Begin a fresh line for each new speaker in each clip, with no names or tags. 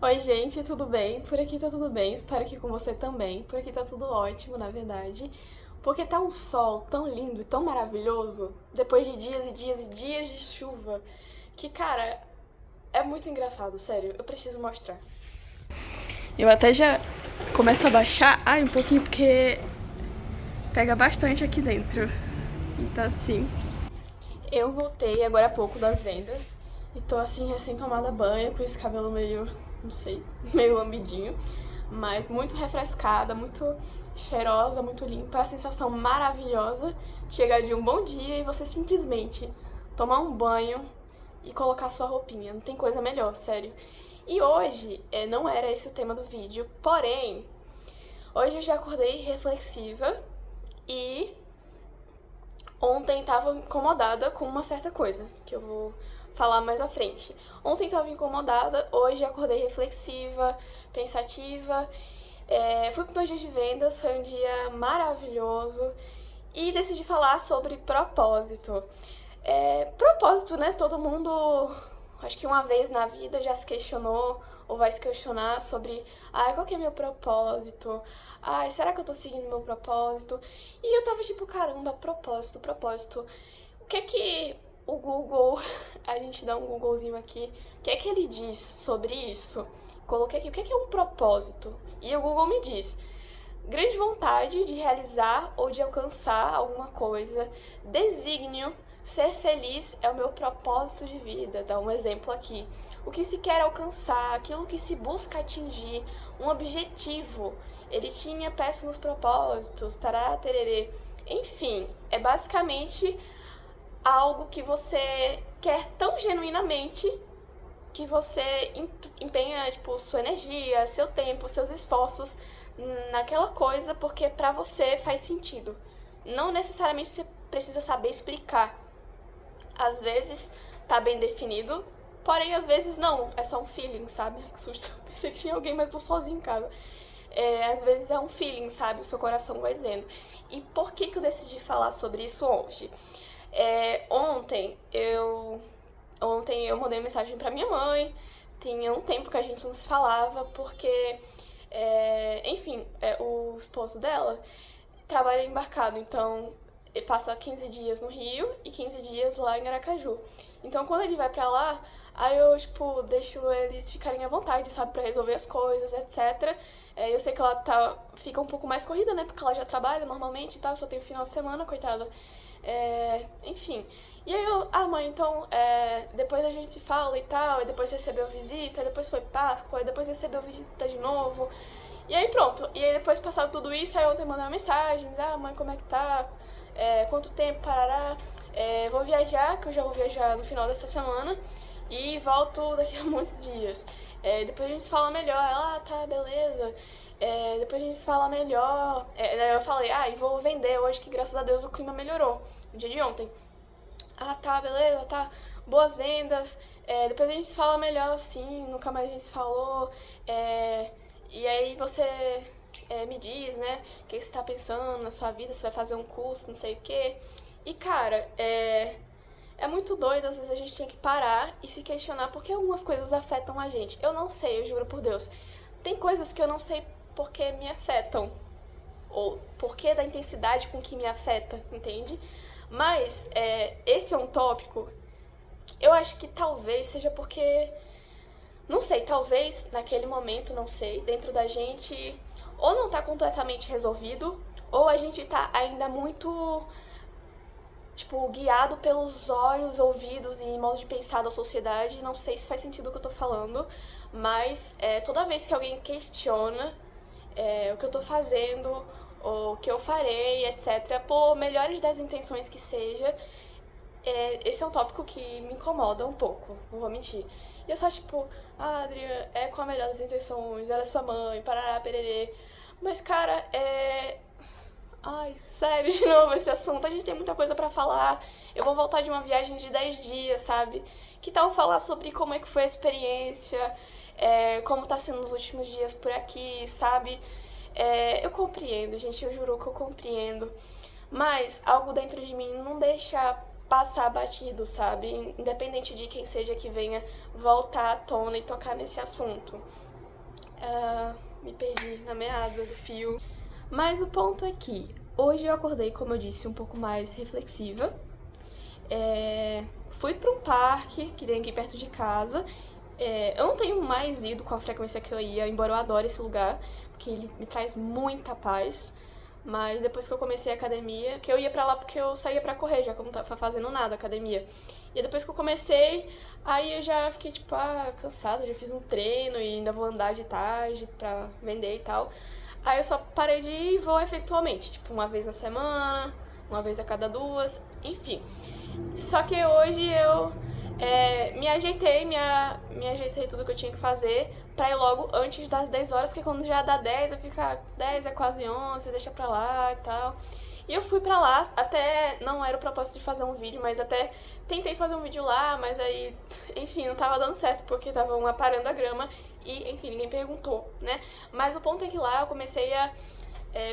Oi, gente, tudo bem? Por aqui tá tudo bem, espero que com você também. Por aqui tá tudo ótimo, na verdade. Porque tá um sol tão lindo e tão maravilhoso, depois de dias e dias e dias de chuva, que, cara, é muito engraçado, sério, eu preciso mostrar. Eu até já começo a baixar, um pouquinho, porque pega bastante aqui dentro. Então, assim, eu voltei agora há pouco das vendas e tô assim, recém tomada banho, com esse cabelo meio, não sei, meio lambidinho, mas muito refrescada, muito cheirosa, muito limpa. É a sensação maravilhosa de chegar de um bom dia e você simplesmente tomar um banho e colocar sua roupinha. Não tem coisa melhor, sério. E hoje, não era esse o tema do vídeo, porém, hoje eu já acordei reflexiva e ontem tava incomodada com uma certa coisa, que eu vou falar mais à frente. Ontem tava incomodada, hoje acordei reflexiva, pensativa. Fui pro meu dia de vendas, foi um dia maravilhoso e decidi falar sobre propósito. Propósito, né? Todo mundo, acho que uma vez na vida já se questionou ou vai se questionar sobre, qual que é meu propósito? Será que eu tô seguindo meu propósito? E eu tava tipo, caramba, propósito, propósito. O que é que o Google, a gente dá um Googlezinho aqui, o que é que ele diz sobre isso? Coloquei aqui, o que é um propósito? E o Google me diz, grande vontade de realizar ou de alcançar alguma coisa, desígnio, ser feliz é o meu propósito de vida. Dá um exemplo aqui. O que se quer alcançar, aquilo que se busca atingir, um objetivo. Ele tinha péssimos propósitos, tará, tererê. Enfim, é basicamente algo que você quer tão genuinamente que você empenha, tipo, sua energia, seu tempo, seus esforços naquela coisa porque pra você faz sentido. Não necessariamente você precisa saber explicar. Às vezes tá bem definido, porém às vezes não. É só um feeling, sabe? Que susto. Pensei que tinha alguém, mas tô sozinha em casa. Às vezes é um feeling, sabe? O seu coração vai dizendo. E por que que eu decidi falar sobre isso hoje? Ontem eu mandei uma mensagem pra minha mãe. Tinha um tempo que a gente não se falava, porque, enfim, o esposo dela trabalha embarcado, então ele passa 15 dias no Rio e 15 dias lá em Aracaju. Então quando ele vai pra lá, aí eu, tipo, deixo eles ficarem à vontade, sabe, pra resolver as coisas, etc. Eu sei que ela fica um pouco mais corrida, né, porque ela já trabalha normalmente e tal, só tem o final de semana, coitada. Enfim. E aí mãe, então, depois a gente se fala e tal, e depois recebeu visita, e depois foi Páscoa, e depois recebeu visita de novo. E aí pronto. E aí depois passado tudo isso, aí ontem mandei uma mensagem, mãe, como é que tá? Quanto tempo, parará? Vou viajar, que eu já vou viajar no final dessa semana, e volto daqui a muitos dias. Depois a gente se fala melhor. Ela, tá, beleza. Depois a gente se fala melhor. Daí eu falei, e vou vender hoje, que graças a Deus o clima melhorou, no dia de ontem. Tá, beleza, tá. Boas vendas. Depois a gente se fala melhor, assim, nunca mais a gente se falou. E aí você me diz, né, o que você tá pensando na sua vida, se vai fazer um curso, não sei o quê. E, cara, é muito doido, às vezes a gente tem que parar e se questionar por que algumas coisas afetam a gente. Eu não sei, eu juro por Deus. Tem coisas que eu não sei por que me afetam, ou porquê da intensidade com que me afeta, entende? Mas esse é um tópico que eu acho que talvez seja porque, não sei, talvez naquele momento, não sei, dentro da gente, ou não tá completamente resolvido, ou a gente tá ainda muito, tipo, guiado pelos olhos, ouvidos e modo de pensar da sociedade. Não sei se faz sentido o que eu tô falando, mas toda vez que alguém questiona o que eu tô fazendo, o que eu farei, etc., por melhores das intenções que seja, esse é um tópico que me incomoda um pouco, não vou mentir. E eu só, tipo, Adriana, é com a melhor das intenções, ela é sua mãe, parará, pererê. Mas, cara, Ai, sério, de novo esse assunto. A gente tem muita coisa pra falar. Eu vou voltar de uma viagem de 10 dias, sabe? Que tal falar sobre como é que foi a experiência, como tá sendo os últimos dias por aqui, sabe? Eu compreendo, gente, eu juro que eu compreendo. Mas algo dentro de mim não deixa. passar batido, sabe? Independente de quem seja que venha voltar à tona e tocar nesse assunto. Me perdi na meada do fio. Mas o ponto é que hoje eu acordei, como eu disse, um pouco mais reflexiva. Fui para um parque que tem aqui perto de casa. Eu não tenho mais ido com a frequência que eu ia, embora eu adore esse lugar, porque ele me traz muita paz. Mas depois que eu comecei a academia, que eu ia pra lá porque eu saía pra correr, já que eu não tava fazendo nada academia. E depois que eu comecei, aí eu já fiquei tipo, cansada, já fiz um treino e ainda vou andar de tarde pra vender e tal. Aí eu só parei de ir e vou efetualmente, tipo, uma vez na semana, uma vez a cada duas, enfim. Só que hoje eu me ajeitei tudo que eu tinha que fazer pra ir logo antes das 10 horas, que quando já dá 10, eu fico, 10 é quase 11, deixa pra lá e tal. E eu fui pra lá, até não era o propósito de fazer um vídeo, mas até tentei fazer um vídeo lá, mas aí, enfim, não tava dando certo, porque estavam aparando a grama e, enfim, ninguém perguntou, né? Mas o ponto é que lá eu comecei a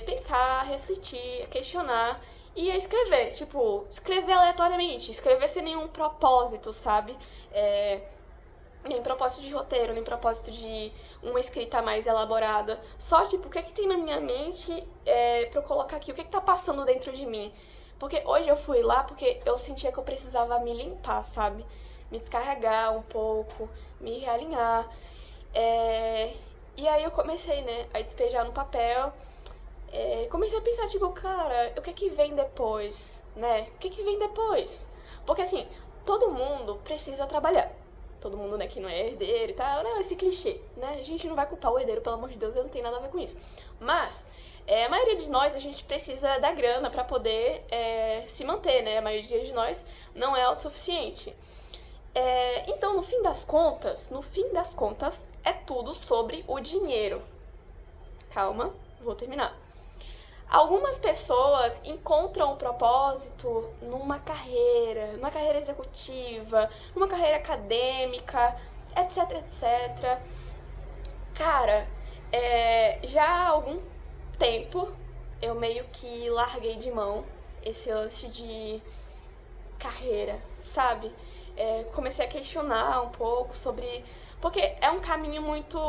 pensar, refletir, questionar e a escrever, tipo, escrever aleatoriamente, escrever sem nenhum propósito, sabe? Nem propósito de roteiro, nem propósito de uma escrita mais elaborada. Só, tipo, o que é que tem na minha mente pra eu colocar aqui? O que é que tá passando dentro de mim? Porque hoje eu fui lá porque eu sentia que eu precisava me limpar, sabe? Me descarregar um pouco, me realinhar. E aí eu comecei, né, a despejar no papel. Comecei a pensar, tipo, cara, o que é que vem depois, né? O que é que vem depois? Porque, assim, todo mundo precisa trabalhar. Todo mundo, né, que não é herdeiro e tal, não, esse clichê, né? A gente não vai culpar o herdeiro, pelo amor de Deus, eu não tenho nada a ver com isso. Mas, a maioria de nós, a gente precisa da grana pra poder se manter, né? A maioria de nós não é autossuficiente. Então, no fim das contas, é tudo sobre o dinheiro. Calma, vou terminar. Algumas pessoas encontram o propósito numa carreira executiva, numa carreira acadêmica, etc, etc. Cara, já há algum tempo eu meio que larguei de mão esse lance de carreira, sabe? Comecei a questionar um pouco sobre... Porque é um caminho muito...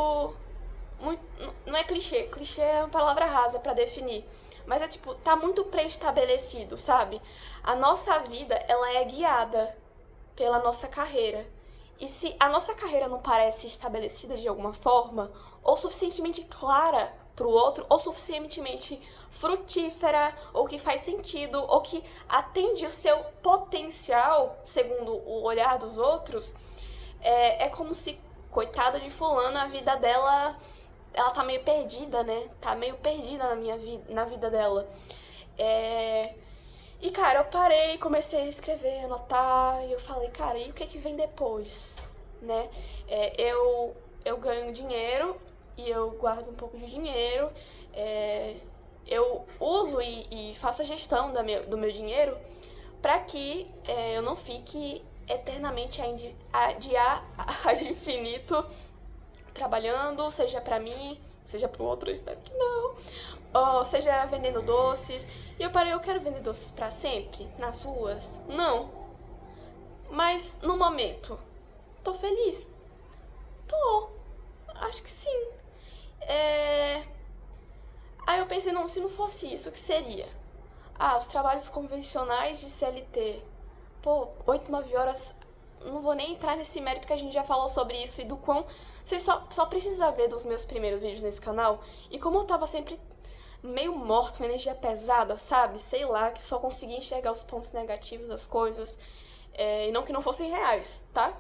Não é clichê, clichê é uma palavra rasa pra definir. Mas é tipo, tá muito pré-estabelecido, sabe? A nossa vida, ela é guiada pela nossa carreira. E se a nossa carreira não parece estabelecida de alguma forma, ou suficientemente clara pro outro, ou suficientemente frutífera, ou que faz sentido, ou que atende o seu potencial, segundo o olhar dos outros, é como se, coitada de fulano, a vida dela... ela tá meio perdida, né? Tá meio perdida na vida dela. E, cara, eu parei, comecei a escrever, anotar, e eu falei, cara, e o que vem depois, né? Eu ganho dinheiro e eu guardo um pouco de dinheiro, eu uso e faço a gestão do meu dinheiro pra que eu não fique eternamente ad infinito trabalhando, seja pra mim, seja pro outro, eu espero que não, ou seja vendendo doces. E eu quero vender doces pra sempre, nas ruas? Não. Mas, no momento, tô feliz? Tô. Acho que sim. Aí eu pensei, não, se não fosse isso, o que seria? Os trabalhos convencionais de CLT. Pô, 8, 9 horas... Não vou nem entrar nesse mérito que a gente já falou sobre isso e do quão... Você só precisa ver dos meus primeiros vídeos nesse canal. E como eu tava sempre meio morto, uma energia pesada, sabe? Sei lá, que só conseguia enxergar os pontos negativos das coisas. E não que não fossem reais, tá?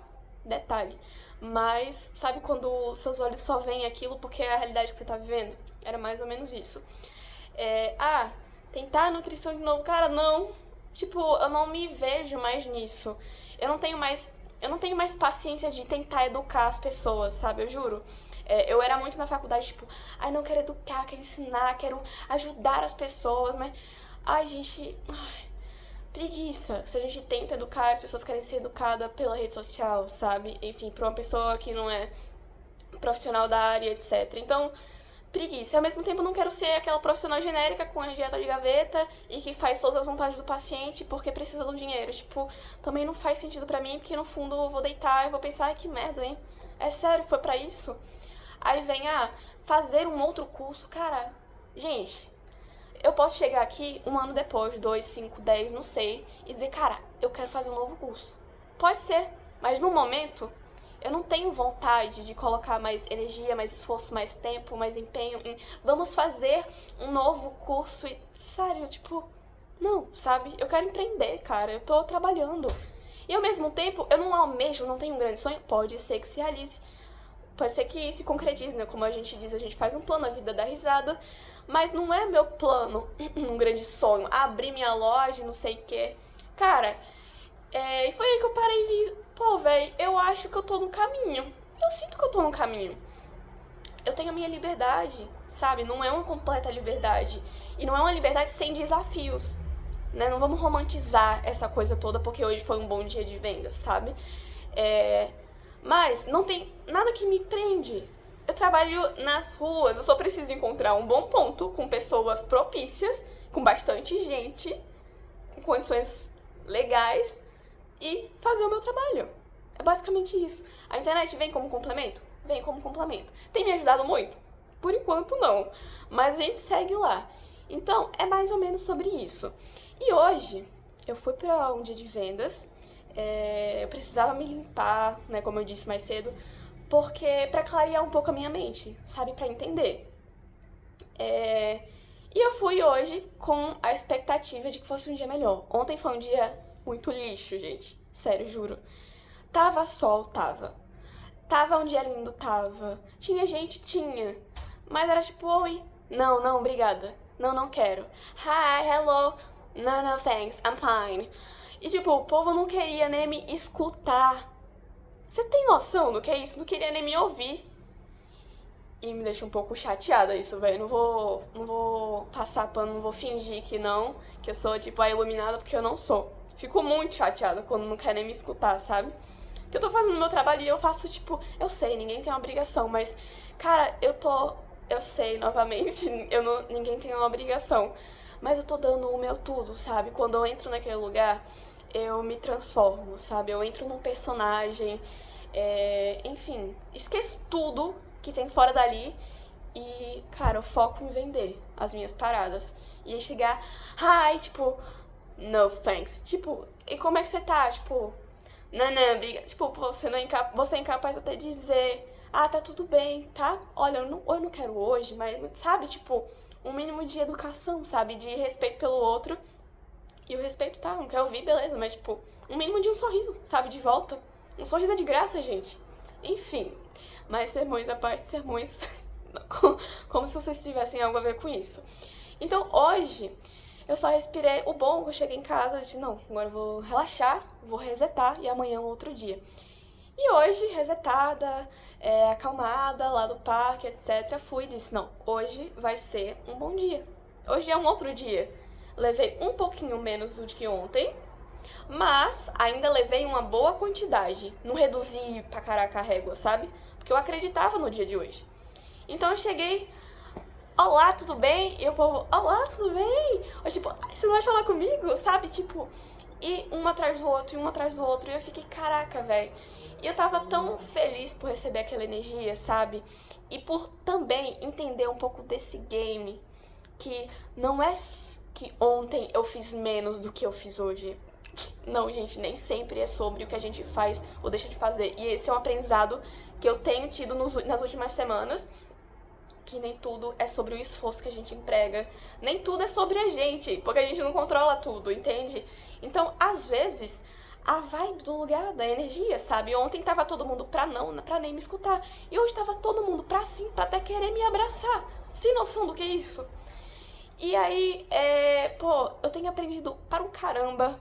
Detalhe. Mas sabe quando seus olhos só veem aquilo porque é a realidade que você tá vivendo? Era mais ou menos isso. Tentar a nutrição de novo, cara, não. Tipo, eu não me vejo mais nisso. Eu não tenho mais paciência de tentar educar as pessoas, sabe? Eu juro. Eu era muito na faculdade, tipo, não quero educar, quero ensinar, quero ajudar as pessoas, mas... gente... preguiça. Se a gente tenta educar, as pessoas querem ser educadas pela rede social, sabe? Enfim, pra uma pessoa que não é profissional da área, etc. Então, preguiça. E ao mesmo tempo eu não quero ser aquela profissional genérica com a dieta de gaveta e que faz todas as vontades do paciente porque precisa do dinheiro. Tipo, também não faz sentido pra mim, porque no fundo eu vou deitar e vou pensar, ai, que merda, hein? É sério, foi pra isso? Aí vem, fazer um outro curso. Cara, gente, eu posso chegar aqui um ano depois, 2, 5, 10, não sei, e dizer, cara, eu quero fazer um novo curso. Pode ser, mas no momento eu não tenho vontade de colocar mais energia, mais esforço, mais tempo, mais empenho em vamos fazer um novo curso e, sério, tipo, não, sabe? Eu quero empreender, cara, eu tô trabalhando. E ao mesmo tempo, eu não almejo, não tenho um grande sonho, pode ser que se realize. Pode ser que se concretize, né? Como a gente diz, a gente faz um plano, a vida dá risada. Mas não é meu plano, um grande sonho, abrir minha loja, não sei o quê. Cara, e foi aí que eu parei e vi, pô, velho, eu acho que eu tô no caminho. Eu sinto que eu tô no caminho. Eu tenho a minha liberdade, sabe? Não é uma completa liberdade. E não é uma liberdade sem desafios, né? Não vamos romantizar essa coisa toda porque hoje foi um bom dia de vendas, sabe? Mas não tem nada que me prende. Eu trabalho nas ruas, eu só preciso encontrar um bom ponto com pessoas propícias, com bastante gente, com condições legais e fazer o meu trabalho. É basicamente isso. A internet vem como complemento? Vem como complemento. Tem me ajudado muito? Por enquanto não, mas a gente segue lá. Então, é mais ou menos sobre isso. E hoje, eu fui para um dia de vendas, eu precisava me limpar, né, como eu disse mais cedo, porque para clarear um pouco a minha mente, sabe, para entender. E eu fui hoje com a expectativa de que fosse um dia melhor. Ontem foi um dia muito lixo, gente. Sério, juro. Tava sol, tava. Tava um dia lindo, tava. Tinha gente, tinha. Mas era tipo, oi. Não, não, obrigada. Não, não quero. Hi, hello. No, no, thanks, I'm fine. E tipo, o povo não queria nem me escutar. Você tem noção do que é isso? Não queria nem me ouvir. E me deixa um pouco chateada isso, velho. Não vou passar pano, não vou fingir que eu sou, tipo, a iluminada, porque eu não sou. Fico muito chateada quando não quer nem me escutar, sabe? Que eu tô fazendo meu trabalho e eu faço, tipo, eu sei, ninguém tem uma obrigação, mas, cara, eu sei, novamente, ninguém tem uma obrigação, mas eu tô dando o meu tudo, sabe? Quando eu entro naquele lugar, eu me transformo, sabe? Eu entro num personagem, enfim, esqueço tudo que tem fora dali e, cara, eu foco em vender as minhas paradas. E aí chegar, hi, tipo, no thanks. Tipo, e como é que você tá? Tipo, não, briga. Tipo, você é incapaz até de dizer, tá tudo bem, tá? Olha, eu não quero hoje, mas, sabe, tipo, um mínimo de educação, sabe? De respeito pelo outro. E o respeito, tá, não quer ouvir, beleza, mas, tipo, um mínimo de um sorriso, sabe? De volta. Um sorriso é de graça, gente. Enfim, mas sermões à parte, sermões como se vocês tivessem algo a ver com isso. Então, hoje, eu só respirei o bom, eu cheguei em casa e disse, não, agora eu vou relaxar, vou resetar e amanhã é um outro dia. E hoje, resetada, acalmada, lá do parque, etc, fui e disse, não, hoje vai ser um bom dia. Hoje é um outro dia. Levei um pouquinho menos do que ontem, mas ainda levei uma boa quantidade. Não reduzi pra caraca a régua, sabe? Porque eu acreditava no dia de hoje. Então eu cheguei, olá, tudo bem? E o povo, olá, tudo bem? Eu, tipo, você não vai falar comigo? Sabe? Tipo, e um atrás do outro, e um atrás do outro. E eu fiquei, caraca, velho. E eu tava tão feliz por receber aquela energia, sabe? E por também entender um pouco desse game. Que não é que ontem eu fiz menos do que eu fiz hoje. Não, gente, nem sempre é sobre o que a gente faz ou deixa de fazer. E esse é um aprendizado que eu tenho tido nas últimas semanas. Que nem tudo é sobre o esforço que a gente emprega. Nem tudo é sobre a gente, porque a gente não controla tudo, entende? Então, às vezes, a vibe do lugar, da energia, sabe? Ontem tava todo mundo pra nem me escutar. E hoje tava todo mundo pra sim, pra até querer me abraçar. Você tem noção do que é isso? E aí, eu tenho aprendido para um caramba.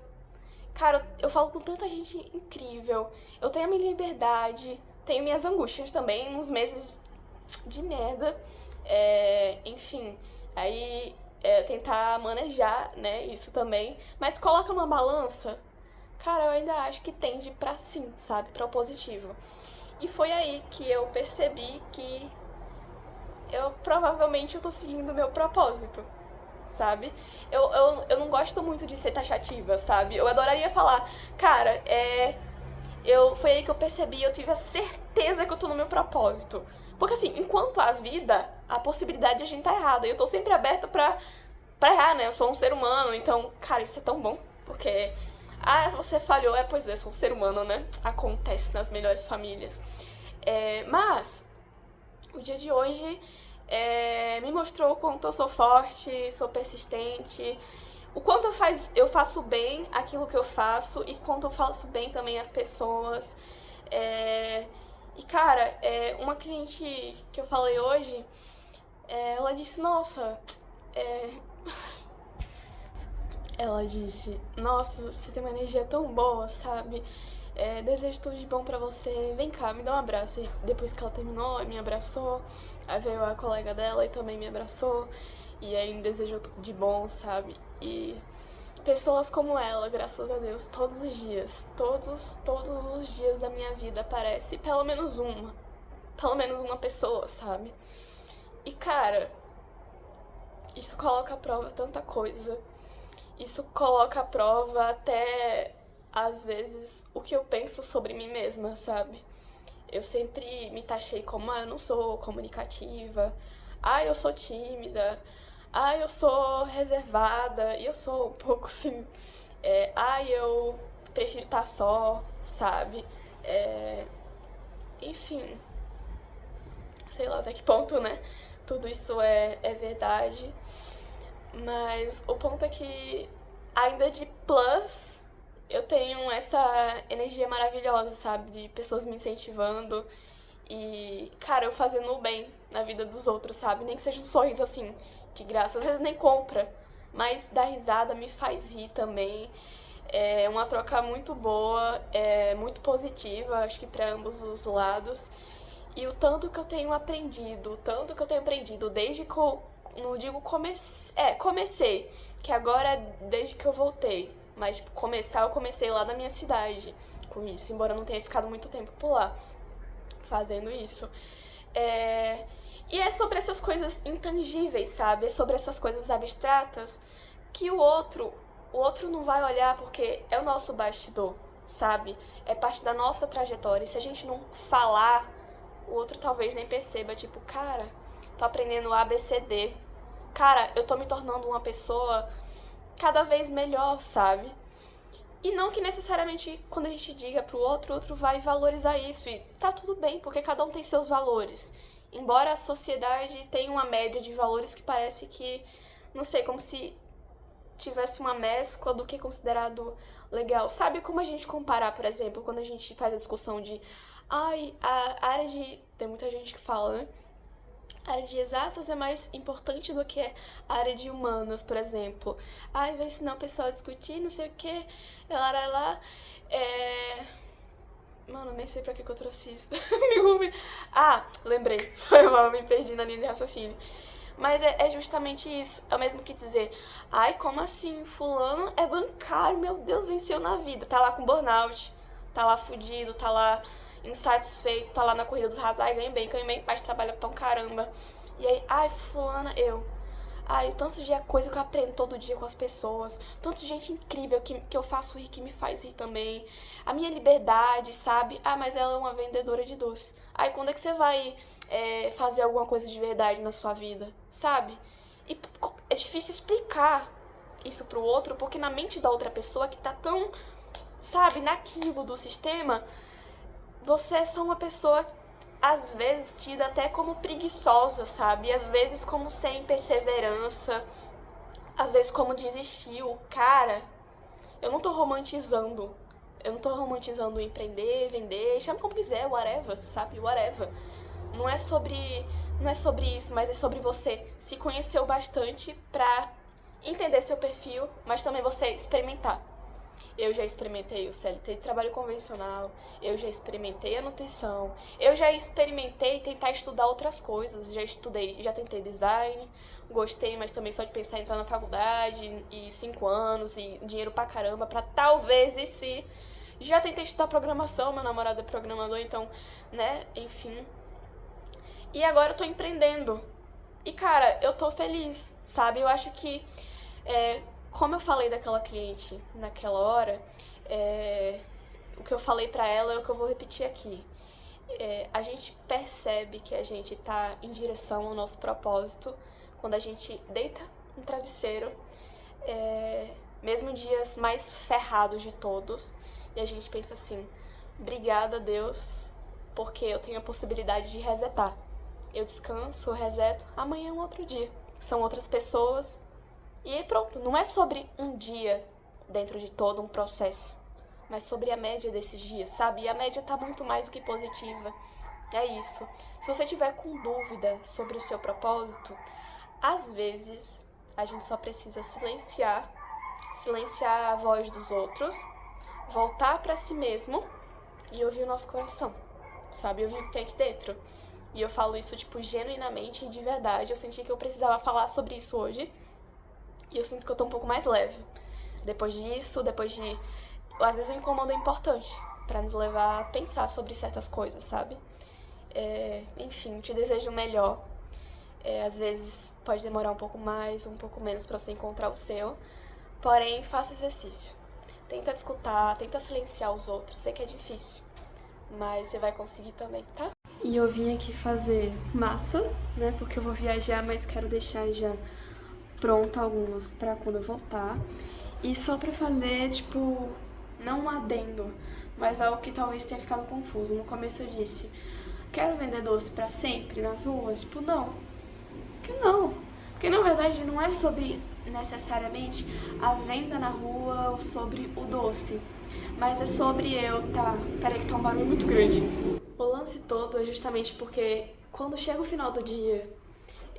Cara, eu falo com tanta gente incrível. Eu tenho a minha liberdade, tenho minhas angústias também, nos meses de merda. Enfim, aí tentar manejar, né, isso também. Mas coloca numa balança, cara, eu ainda acho que tende pra sim, sabe, pra o positivo. E foi aí que eu percebi que provavelmente eu tô seguindo o meu propósito, sabe? Eu não gosto muito de ser taxativa, sabe? Eu adoraria falar, cara, foi aí que eu percebi, eu tive a certeza que eu tô no meu propósito. Porque assim, enquanto há vida, a possibilidade de a gente tá errada. E eu tô sempre aberta pra errar, né? Eu sou um ser humano, então, cara, isso é tão bom. Porque, você falhou, pois é, sou um ser humano, né? Acontece nas melhores famílias. Mas, o dia de hoje me mostrou o quanto eu sou forte, sou persistente, o quanto eu faço bem aquilo que eu faço e quanto eu faço bem também as pessoas. E, cara, uma cliente que eu falei hoje, ela disse, nossa, ela disse, nossa, você tem uma energia tão boa, sabe? Desejo tudo de bom pra você, vem cá, me dá um abraço. E depois que ela terminou, me abraçou, aí veio a colega dela e também me abraçou, e aí me desejou tudo de bom, sabe? E pessoas como ela, graças a Deus, todos os dias, todos os dias da minha vida aparece pelo menos uma pessoa, sabe? E cara, isso coloca à prova tanta coisa. Isso coloca à prova até, às vezes, o que eu penso sobre mim mesma, sabe? Eu sempre me taxei como, eu não sou comunicativa, eu sou tímida, eu sou reservada, e eu sou um pouco assim, eu prefiro estar só, sabe? Enfim, sei lá até que ponto, né? Tudo isso é verdade. Mas o ponto é que, ainda de plus, eu tenho essa energia maravilhosa, sabe? De pessoas me incentivando e, cara, eu fazendo o bem na vida dos outros, sabe? Nem que seja um sorriso assim, de graça. Às vezes nem compra, mas dar risada me faz rir também. É uma troca muito boa, muito positiva, acho que pra ambos os lados. E o tanto que eu tenho aprendido, desde que eu, não digo comecei, que agora é desde que eu voltei, mas tipo, eu comecei lá da minha cidade com isso, embora eu não tenha ficado muito tempo por lá fazendo isso. E é sobre essas coisas intangíveis, sabe? É sobre essas coisas abstratas que o outro não vai olhar porque é o nosso bastidor, sabe? É parte da nossa trajetória. E se a gente não falar, o outro talvez nem perceba, tipo, cara, tô aprendendo ABCD. Cara, eu tô me tornando uma pessoa cada vez melhor, sabe? E não que necessariamente quando a gente diga pro outro, o outro vai valorizar isso. E tá tudo bem, porque cada um tem seus valores. Embora a sociedade tenha uma média de valores que parece que, não sei, como se tivesse uma mescla do que é considerado legal. Sabe como a gente comparar, por exemplo, quando a gente faz a discussão de a área de... Tem muita gente que fala, né? A área de exatas é mais importante do que a área de humanas, por exemplo. Vai ensinar o pessoal a discutir, não sei o que, lá. Mano, nem sei pra que eu trouxe isso. Lembrei. Foi mal, me perdi na linha de raciocínio. Mas é justamente isso. É o mesmo que dizer, como assim? Fulano é bancário, meu Deus, venceu na vida. Tá lá com burnout, tá lá fudido, tá lá insatisfeito, tá lá na corrida dos rasais, ganha bem, mas trabalha pra um caramba. E aí, fulana, o tanto de coisa que eu aprendo todo dia com as pessoas, tanto de gente incrível que eu faço rir, que me faz rir também. A minha liberdade, sabe? Mas ela é uma vendedora de doce. Quando é que você vai fazer alguma coisa de verdade na sua vida, sabe? E é difícil explicar isso pro outro, porque na mente da outra pessoa que tá tão, sabe, naquilo do sistema, você é só uma pessoa, às vezes, tida até como preguiçosa, sabe? Às vezes como sem perseverança, às vezes como desistiu. Cara, eu não tô romantizando. Eu não tô romantizando empreender, vender, chama como quiser, whatever, sabe? Whatever. Não é sobre isso, mas é sobre você se conhecer o bastante pra entender seu perfil, mas também você experimentar. Eu já experimentei o CLT de trabalho convencional, eu já experimentei a nutrição, eu já experimentei tentar estudar outras coisas, já tentei design, gostei, mas também só de pensar em entrar na faculdade, e 5 anos, e dinheiro pra caramba, pra talvez e se... Já tentei estudar programação, meu namorado é programador, então, né, enfim. E agora eu tô empreendendo, E, cara, eu tô feliz, sabe? Eu acho que, como eu falei daquela cliente naquela hora, o que eu falei pra ela é o que eu vou repetir aqui. A gente percebe que a gente tá em direção ao nosso propósito quando a gente deita no travesseiro, mesmo em dias mais ferrados de todos, e a gente pensa assim: obrigada, Deus, porque eu tenho a possibilidade de resetar. Eu descanso, eu reseto, amanhã é um outro dia. São outras pessoas. E aí pronto, não é sobre um dia dentro de todo um processo, mas sobre a média desses dias, sabe? E a média tá muito mais do que positiva. É isso. Se você tiver com dúvida sobre o seu propósito, às vezes a gente só precisa silenciar a voz dos outros, voltar pra si mesmo e ouvir o nosso coração, sabe? Ouvir o que tem aqui dentro. E eu falo isso, tipo, genuinamente e de verdade. Eu senti que eu precisava falar sobre isso hoje. E eu sinto que eu tô um pouco mais leve. Depois disso, às vezes o incômodo é importante pra nos levar a pensar sobre certas coisas, sabe? Enfim, te desejo o melhor. Às vezes pode demorar um pouco mais, um pouco menos pra você encontrar o seu. Porém, faça exercício. Tenta te escutar, tenta silenciar os outros. Sei que é difícil, mas você vai conseguir também, tá? E eu vim aqui fazer massa, né? Porque eu vou viajar, mas quero deixar já pronta algumas pra quando eu voltar. E só pra fazer, tipo, não um adendo, mas algo que talvez tenha ficado confuso. No começo eu disse: quero vender doce pra sempre nas ruas? Tipo, não. Por que não? Porque na verdade não é sobre necessariamente a venda na rua ou sobre o doce, mas é sobre Peraí que tá um barulho muito grande. O lance todo é justamente porque quando chega o final do dia,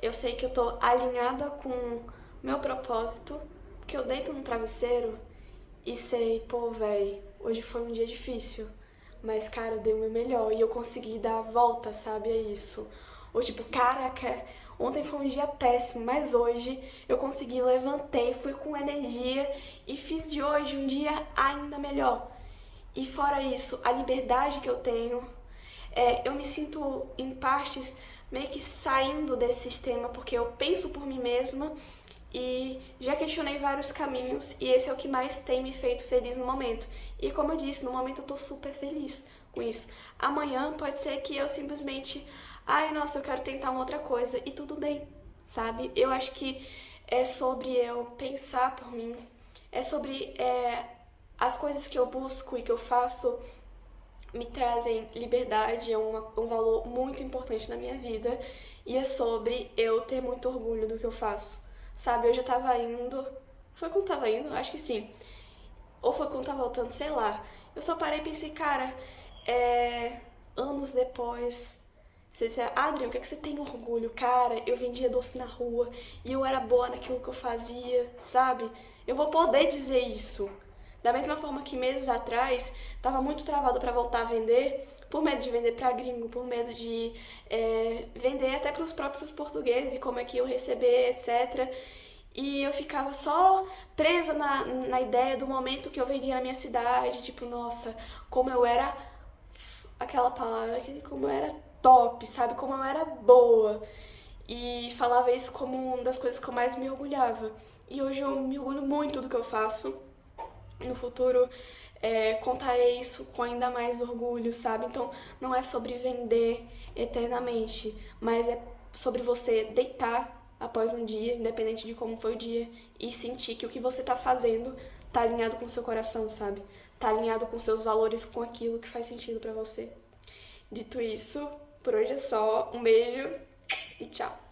eu sei que eu tô alinhada com o meu propósito, porque eu deito no travesseiro e sei, pô, véi, hoje foi um dia difícil, mas, cara, eu dei o meu melhor e eu consegui dar a volta, sabe? É isso. Ou tipo, caraca, ontem foi um dia péssimo, mas hoje eu consegui, levantei, fui com energia e fiz de hoje um dia ainda melhor. E fora isso, a liberdade que eu tenho, eu me sinto em partes meio que saindo desse sistema, porque eu penso por mim mesma e já questionei vários caminhos e esse é o que mais tem me feito feliz no momento. E como eu disse, no momento eu tô super feliz com isso. Amanhã pode ser que eu simplesmente, ai, nossa, eu quero tentar uma outra coisa e tudo bem, sabe? Eu acho que é sobre eu pensar por mim, é sobre as coisas que eu busco e que eu faço me trazem liberdade, é um valor muito importante na minha vida e é sobre eu ter muito orgulho do que eu faço, sabe? Eu já tava indo, foi quando tava indo? Acho que sim, ou foi quando tava voltando, sei lá. Eu só parei e pensei, cara, anos depois, você disse: Adri, o que é que você tem orgulho? Cara, eu vendia doce na rua e eu era boa naquilo que eu fazia, sabe? Eu vou poder dizer isso. Da mesma forma que meses atrás, tava muito travada pra voltar a vender, por medo de vender pra gringo, por medo de vender até pros próprios portugueses e como é que iam receber, etc. E eu ficava só presa na ideia do momento que eu vendia na minha cidade, tipo, nossa, como eu era, aquela palavra, como eu era top, sabe? Como eu era boa. E falava isso como uma das coisas que eu mais me orgulhava. E hoje eu me orgulho muito do que eu faço. No futuro, contarei isso com ainda mais orgulho, sabe? Então, não é sobre vender eternamente, mas é sobre você deitar após um dia, independente de como foi o dia, e sentir que o que você tá fazendo tá alinhado com o seu coração, sabe? Tá alinhado com seus valores, com aquilo que faz sentido pra você. Dito isso, por hoje é só. Um beijo e tchau!